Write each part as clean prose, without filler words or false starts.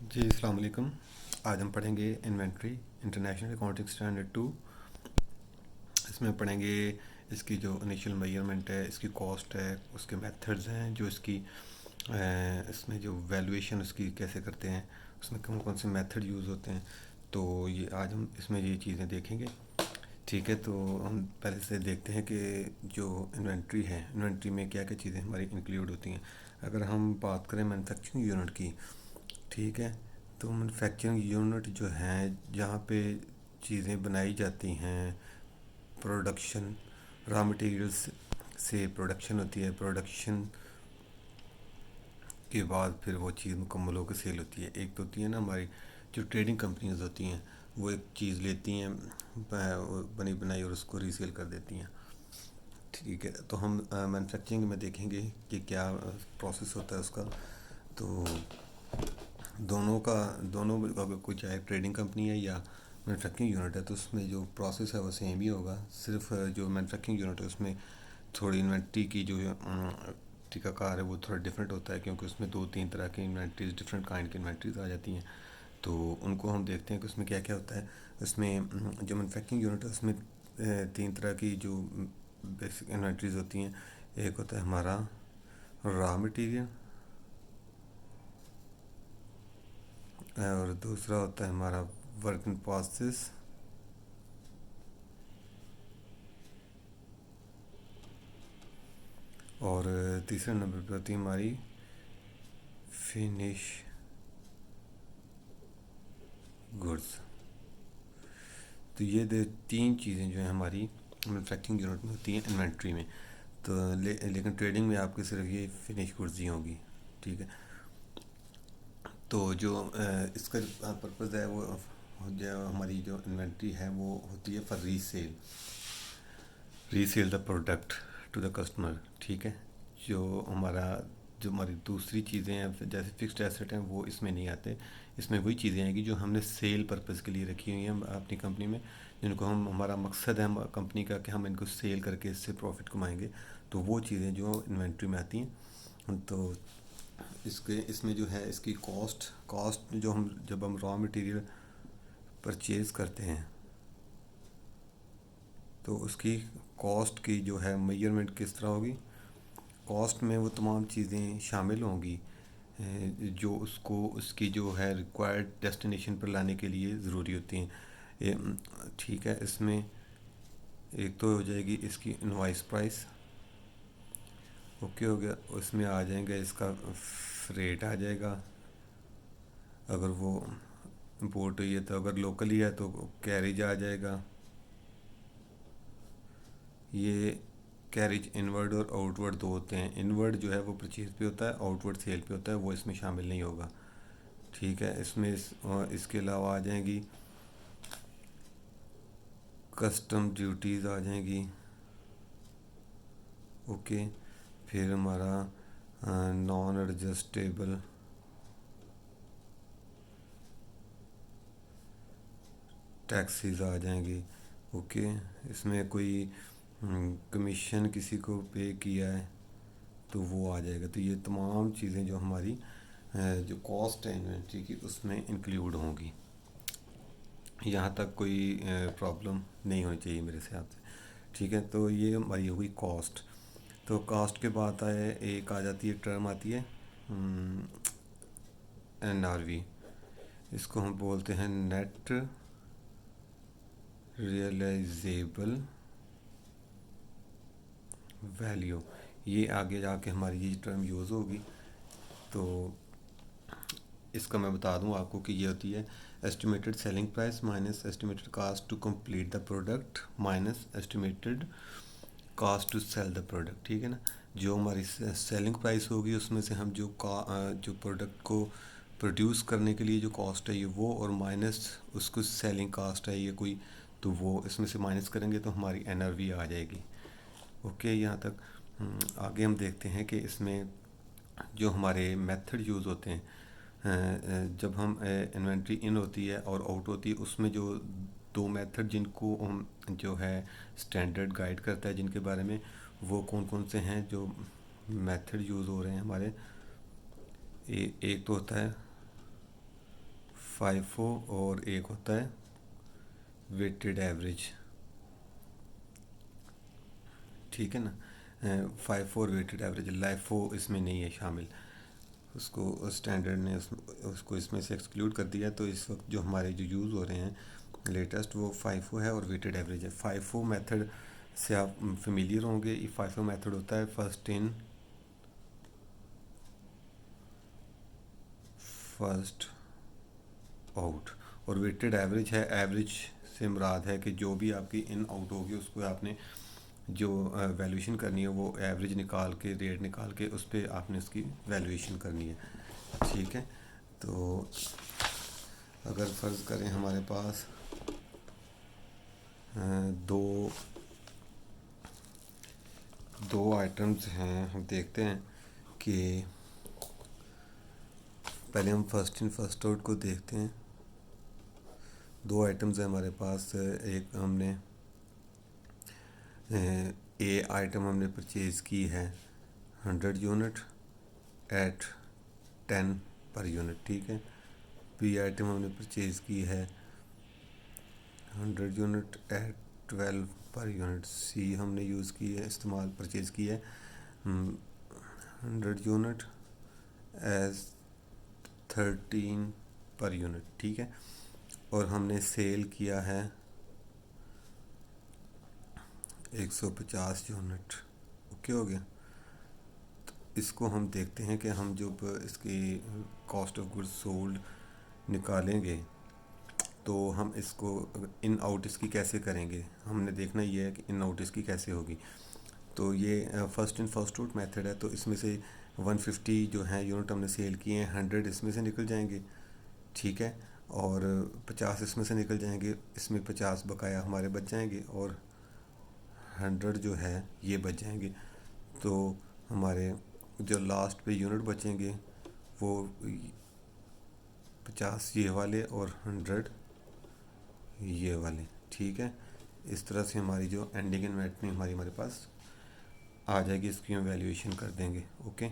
जी अस्सलाम वालेकुम। आज हम पढ़ेंगे इन्वेंट्री इंटरनेशनल अकाउंटिंग स्टैंडर्ड 2। इसमें पढ़ेंगे इसकी जो इनिशियल मेजरमेंट है, इसकी कॉस्ट है, उसके मेथड्स हैं, जो इसकी इसमें जो वैल्यूएशन उसकी कैसे करते हैं, उसमें कौन कौन से मेथड यूज़ होते हैं। तो ये आज हम इसमें ये चीज़ें देखेंगे। ठीक है, तो हम पहले से देखते हैं कि जो इन्वेंट्री है, इन्वेंट्री में क्या क्या चीज़ें हमारी इंक्लूड होती हैं। अगर हम बात करें मैन्युफैक्चरिंग यूनिट की, ठीक है, तो मैन्युफैक्चरिंग यूनिट जो है जहाँ पे चीज़ें बनाई जाती हैं, प्रोडक्शन, रॉ मटेरियल्स से प्रोडक्शन होती है, प्रोडक्शन के बाद फिर वो चीज़ मुकम्मल होकर सेल होती है। एक तो होती है ना हमारी जो ट्रेडिंग कंपनीज होती हैं, वो एक चीज़ लेती हैं बनी बनाई और उसको रीसेल कर देती हैं। ठीक है, तो हम मैन्युफैक्चरिंग में देखेंगे कि क्या प्रोसेस होता है उसका। तो दोनों अगर कोई चाहे ट्रेडिंग कंपनी है या मैन्युफैक्चरिंग यूनिट है, तो उसमें जो प्रोसेस है वो सेम ही होगा। सिर्फ जो मैन्युफैक्चरिंग यूनिट है उसमें थोड़ी इन्वेंट्री की जो टीकाकार है वो थोड़ा डिफरेंट होता है, क्योंकि उसमें दो तीन तरह की इन्वेंट्रीज, डिफरेंट काइंड की इन्वेंट्रीज आ जाती हैं। तो उनको हम देखते हैं कि उसमें क्या क्या होता है। उसमें जो मैन्युफैक्चरिंग यूनिट है उसमें तीन तरह की जो बेसिक इन्वेंट्रीज होती हैं। एक होता है हमारा रॉ मटेरियल, और दूसरा होता है हमारा वर्क इन प्रोसेस, और तीसरे नंबर पर होती है हमारी फिनिश गुड्स। तो ये तीन चीज़ें जो हैं हमारी मैन्युफैक्चरिंग यूनिट में होती हैं इन्वेंट्री में। तो लेकिन ट्रेडिंग में आपकी सिर्फ ये फिनिश गुड्स ही होंगी। ठीक है, तो जो इसका पर्पज़ है वो जो हमारी जो इन्वेंट्री है वो होती है for resale, resale the product to the customer. ठीक है, जो हमारा जो हमारी दूसरी चीज़ें हैं जैसे फिक्स्ड एसेट हैं वो इसमें नहीं आते। इसमें वही चीज़ें आएंगी जो हमने सेल पर्पज़ के लिए रखी हुई हैं अपनी कंपनी में, जिनको हम हमारा मकसद है कंपनी का कि हम इनको सेल करके इससे प्रॉफिट कमाएंगे। तो वो चीज़ें जो इन्वेंट्री में आती हैं। तो इसके इसमें जो है इसकी कॉस्ट कॉस्ट जो हम जब हम रॉ मटेरियल परचेज़ करते हैं तो उसकी कॉस्ट की जो है मेजरमेंट किस तरह होगी। कॉस्ट में वो तमाम चीज़ें शामिल होंगी जो उसको उसकी जो है रिक्वायर्ड डेस्टिनेशन पर लाने के लिए ज़रूरी होती हैं। ठीक है, इसमें एक तो हो जाएगी इसकी इनवॉइस प्राइस, ओके हो गया। उसमें आ जाएगा इसका रेट आ जाएगा, अगर वो इंपोर्ट हुई है। तो अगर लोकली है तो कैरेज आ जाएगा। ये कैरेज इनवर्ड और आउटवर्ड दो होते हैं। इनवर्ड जो है वो परचेज पे होता है, आउटवर्ड सेल पे होता है, वो इसमें शामिल नहीं होगा। ठीक है, इसमें और इसके अलावा आ जाएंगी कस्टम ड्यूटीज़ आ जाएंगी, ओके। फिर हमारा नॉन एडजस्टेबल टैक्सेस आ जाएंगी, ओके। इसमें कोई कमीशन किसी को पे किया है तो वो आ जाएगा। तो ये तमाम चीज़ें जो हमारी जो कॉस्ट है इन्वेंट्री की उसमें इंक्लूड होंगी। यहाँ तक कोई प्रॉब्लम नहीं होनी चाहिए मेरे हिसाब से। ठीक है, तो ये हमारी होगी कॉस्ट। तो कॉस्ट के बाद आए एक आ जाती है, टर्म आती है NRV। इसको हम बोलते हैं नेट रियलाइजेबल वैल्यू। ये आगे जाके हमारी ये टर्म यूज़ होगी। तो इसका मैं बता दूं आपको कि ये होती है estimated selling price minus estimated cost to complete the product minus estimated cost to sell the product. ठीक है ना, जो हमारी सेलिंग प्राइस होगी उसमें से हम जो प्रोडक्ट को प्रोड्यूस करने के लिए जो कॉस्ट है ये वो, और माइनस उसको सेलिंग कास्ट है ये कोई, तो वो इसमें से माइनस करेंगे तो हमारी NRV आ जाएगी। ओके, यहाँ तक। आगे हम देखते हैं कि इसमें जो हमारे मेथड यूज़ होते हैं जब हम इन्वेंट्री इन होती है और आउट होती है, उसमें जो दो मेथड जिनको हम जो है स्टैंडर्ड गाइड करता है जिनके बारे में, वो कौन कौन से हैं जो मेथड यूज़ हो रहे हैं हमारे। एक तो होता है फाइफो और एक होता है वेटेड एवरेज, ठीक है ना। फाइफो और वेटेड एवरेज, लाइफो इसमें नहीं है शामिल, उसको स्टैंडर्ड ने उसको इसमें से एक्सक्लूड कर दिया। तो इस वक्त जो हमारे जो यूज़ हो रहे हैं लेटेस्ट वो फाइफो है और वेटेड एवरेज है। फाइफो मेथड से आप फेमिलियर होंगे। ये फाइफो मेथड होता है फर्स्ट इन फर्स्ट आउट, और वेटेड एवरेज है, एवरेज से मुराद है कि जो भी आपकी इन आउट होगी उसको आपने जो वैल्यूएशन करनी है वो एवरेज निकाल के, रेट निकाल के उस पर आपने उसकी वैल्यूएशन करनी है, ठीक है। तो अगर फ़र्ज़ करें हमारे पास दो दो आइटम्स हैं, हम देखते हैं कि पहले हम फर्स्ट इन फर्स्ट आउट को देखते हैं। दो आइटम्स हैं हमारे पास, एक हमने ए आइटम हमने परचेज़ की है 100 यूनिट एट 10 पर यूनिट, ठीक है। बी आइटम हमने परचेज़ की है 100 यूनिट एट 12 पर यूनिट। सी हमने यूज़ की है, इस्तेमाल परचेज़ की है 100 यूनिट एज 13 पर यूनिट, ठीक है। और हमने सेल किया है 150 यूनिट, ओके हो गया। तो इसको हम देखते हैं कि हम जब इसकी कॉस्ट ऑफ गुड्स सोल्ड निकालेंगे तो हम इसको इन आउट इसकी कैसे करेंगे, हमने देखना ये है कि इन आउट इसकी कैसे होगी। तो ये first in first out method है। तो इसमें से 150 जो है यूनिट हमने सेल किए हैं, 100 इसमें से निकल जाएंगे, ठीक है। और 50 इसमें से निकल जाएंगे, इसमें 50 बकाया हमारे बच जाएंगे और 100 जो है ये बच जाएंगे। तो हमारे जो लास्ट पे यूनिट बचेंगे वो 50 ये वाले और 100 ये वाले, ठीक है। इस तरह से हमारी जो एंडिंग इन्वेंटरी हमारे पास आ जाएगी, इसकी हम वैल्यूएशन कर देंगे, ओके।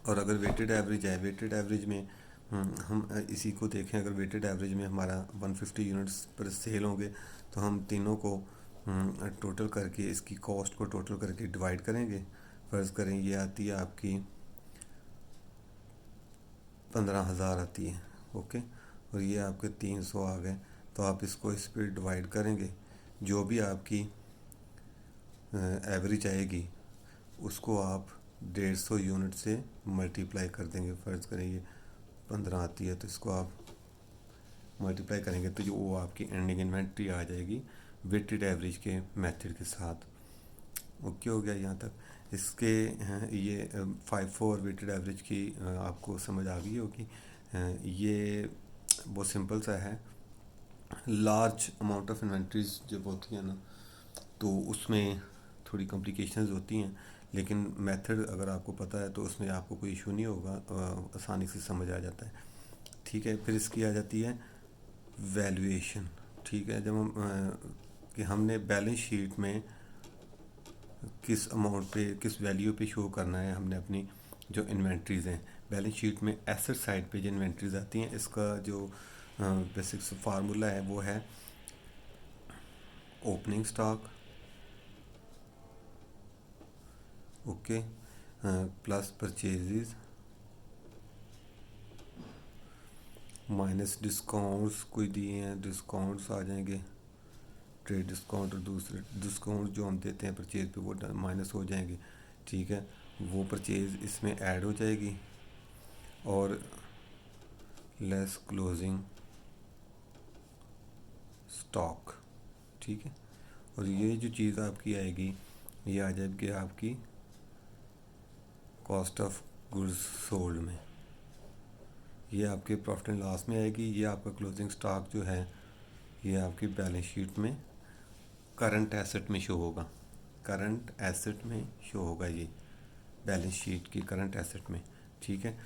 और अगर वेटेड एवरेज है, वेटेड एवरेज में हम इसी को देखें, अगर वेटेड एवरेज में हमारा 150 यूनिट्स पर सेल होंगे तो हम तीनों को टोटल करके इसकी कॉस्ट को टोटल करके डिवाइड करेंगे। फ़र्ज़ करें ये आती है आपकी 15,000 आती है, ओके, और ये आपके 300 आ गए। तो आप इसको इस पर डिवाइड करेंगे, जो भी आपकी एवरेज आएगी उसको आप 150 यूनिट से मल्टीप्लाई कर देंगे। फ़र्ज़ करें ये 15 आती है तो इसको आप मल्टीप्लाई करेंगे तो जो वो आपकी एंडिंग इन्वेंट्री आ जाएगी वेटेड एवरेज के मेथड के साथ, ओके हो गया यहाँ तक। इसके ये 5 और वेटेड एवरेज की आपको समझ आ गई होगी। ये बहुत सिंपल सा है। लार्ज अमाउंट ऑफ इन्वेंट्रीज जब होती हैं ना तो उसमें थोड़ी कॉम्प्लिकेशंस होती हैं, लेकिन मेथड अगर आपको पता है तो उसमें आपको कोई इशू नहीं होगा, आसानी से समझ आ जाता है, ठीक है। फिर इसकी आ जाती है वैल्यूएशन, ठीक है। जब हम कि हमने बैलेंस शीट में किस अमाउंट पे, किस वैल्यू पे शो करना है हमने अपनी जो इन्वेंट्रीज़ हैं। बैलेंस शीट में एसेट साइड पे जो इन्वेंट्रीज़ आती हैं, इसका जो बेसिक फार्मूला है वो है opening stock, okay, plus purchases minus discounts कोई दिए हैं, डिस्काउंट्स आ जाएंगे, ट्रेड डिस्काउंट और दूसरे डिस्काउंट जो हम देते हैं परचेज पे वो माइनस हो जाएंगे, ठीक है। वो परचेज इसमें ऐड हो जाएगी और लेस क्लोजिंग स्टॉक, ठीक है। और ये जो चीज़ आपकी आएगी ये आ जाएगी आपकी कॉस्ट ऑफ गुड्स सोल्ड में, ये आपके प्रॉफिट एंड लॉस में आएगी। ये आपका क्लोजिंग स्टॉक जो है ये आपकी बैलेंस शीट में करंट एसेट में शो होगा, करंट एसेट में शो होगा, ये बैलेंस शीट की करंट एसेट में, ठीक है।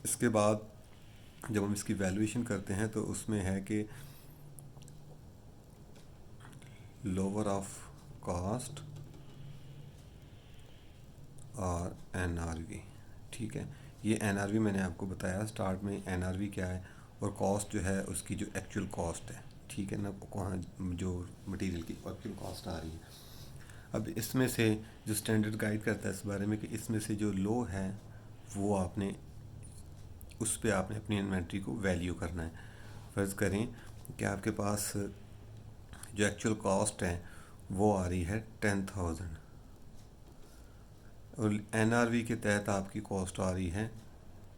इसके बाद जब हम इसकी वैल्यूएशन करते हैं तो उसमें है कि लोअर ऑफ कॉस्ट और NRV, ठीक है। ये एनआरवी मैंने आपको बताया स्टार्ट में, एनआरवी क्या है और कॉस्ट जो है उसकी जो एक्चुअल कॉस्ट है, ठीक है ना, कहाँ जो मटेरियल की एक्चुअल कॉस्ट आ रही है। अब इसमें से जो स्टैंडर्ड गाइड करता है इस बारे में कि इसमें से जो लो है वो आपने उस पे आपने अपनी इन्वेंट्री को वैल्यू करना है। फ़र्ज़ करें कि आपके पास जो एक्चुअल कॉस्ट है वो आ रही है 10,000 और एनआरवी के तहत आपकी कॉस्ट आ रही है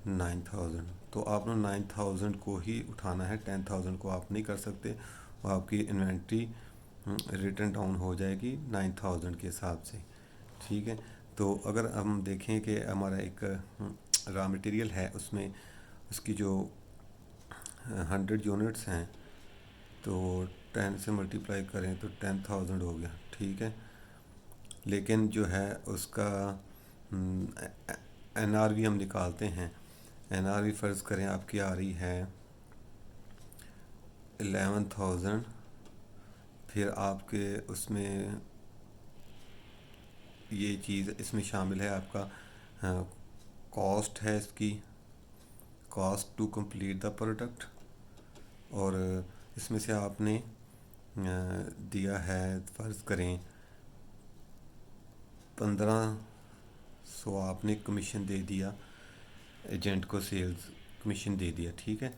9,000। तो आपने 9,000 को ही उठाना है, 10,000 को आप नहीं कर सकते, और आपकी इन्वेंट्री रिटर्न डाउन हो जाएगी 9,000 के हिसाब से, ठीक है। तो अगर हम देखें कि हमारा एक रॉ मटेरियल है, उसमें उसकी जो 100 यूनिट्स हैं, तो 10 से मल्टीप्लाई करें तो 10,000 हो गया, ठीक है। लेकिन जो है उसका एनआरवी हम निकालते हैं। एनआरवी फ़र्ज़ करें आपकी आ रही है 11,000, फिर आपके उसमें ये चीज़ इसमें शामिल है आपका कॉस्ट है, इसकी cost to complete the product, और इसमें से आपने दिया है फ़र्ज़ करें 1500 आपने कमीशन दे दिया, एजेंट को सेल्स कमीशन दे दिया, ठीक है।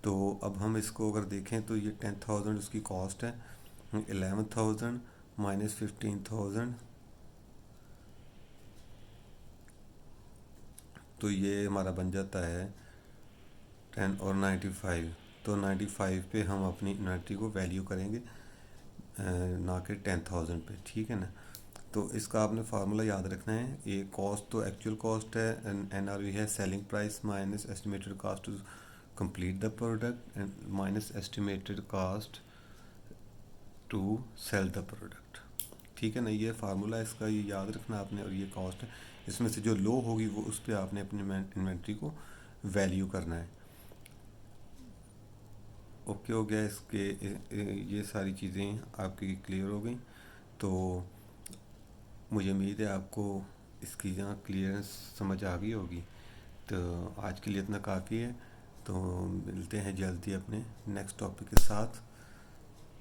तो अब हम इसको अगर देखें तो ये 10,000 उसकी कॉस्ट है, 11,000 माइनस 15,000, तो ये हमारा बन जाता है 10 और 95। तो 95 पे हम अपनी इन्वेंट्री को वैल्यू करेंगे, ना कि 10,000 पे, ठीक है ना। तो इसका आपने फार्मूला याद रखना है। ये कॉस्ट तो एक्चुअल कॉस्ट है, एनआरवी है selling price minus estimated cost to complete the product and minus estimated cost to sell the product, ठीक है ना। ये फार्मूला इसका ये याद रखना आपने, और ये कॉस्ट है, इसमें से जो लो होगी वो उस पर आपने अपनी इन्वेंट्री को वैल्यू करना है। ओके हो गया, इसके ये सारी चीज़ें आपकी क्लियर हो गई। तो मुझे उम्मीद है आपको इसकी जहाँ क्लियरेंस समझ आ गई होगी। तो आज के लिए इतना काफ़ी है। तो मिलते हैं जल्दी अपने नेक्स्ट टॉपिक के साथ।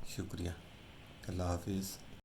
शुक्रिया। अल्लाह हाफिज़।